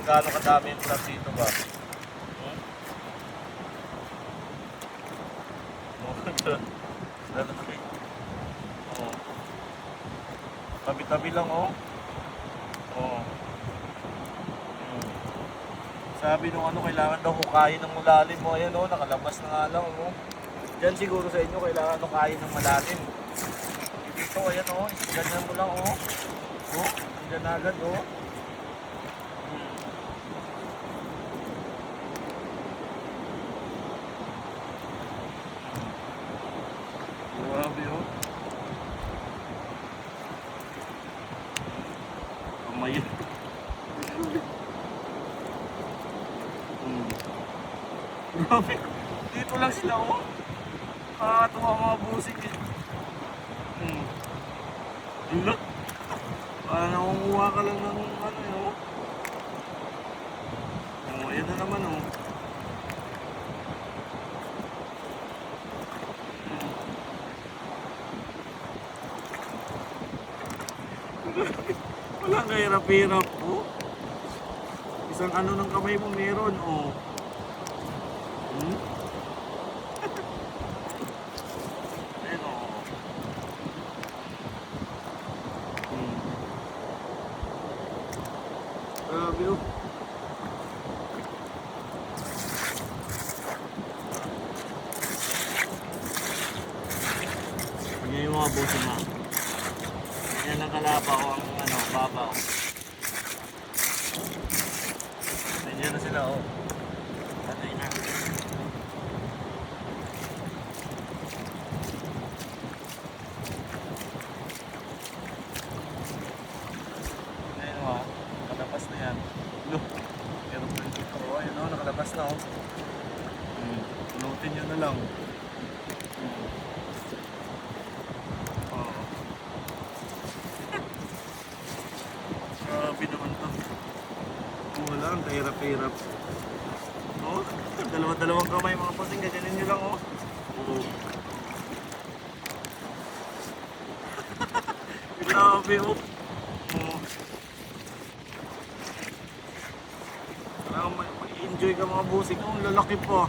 gaano kadami yung crab dito ba? Oh. Tabi-tabi lang oh. Oh. Sabi nung ano, kailangan daw hukayin ng malalim mo. Ayan oh, nakalabas na nga lang oh. Diyan siguro sa inyo kailangan hukayin ng malalim. Dito ayan oh, ganyan mo lang oh. Oh, andyan agad oh. Grabe oh. Kamay. Grabe. Dito lang sila oh. Nakakatuwa mga busing eh. Look. Parang nakunguha ka lang ng ano yun oh. Oh, ayan na naman oh. Walang kahirap-hirap oh. Isang ano ng kamay mo meron oh. Ayan oh. Grabe oh. Ganyan yung mga boss na. Ganyan ang kalabaw ang ano, babaw. Ganyan na sila oh. Patay na. Ngayon oh, nakalabas na yan. Look, meron pa dito oh. Ayun oh, nakalabas na oh. Punutin nyo na lang. Grabe naman to. Wala, ang kahirap-hirap. Oh, dalawa-dalawang kamay mga pasing, ganyanin nyo lang oh. Oo. Grabe oh. Oo. Parang may enjoy ka mga busing. Oh, lalaki pa.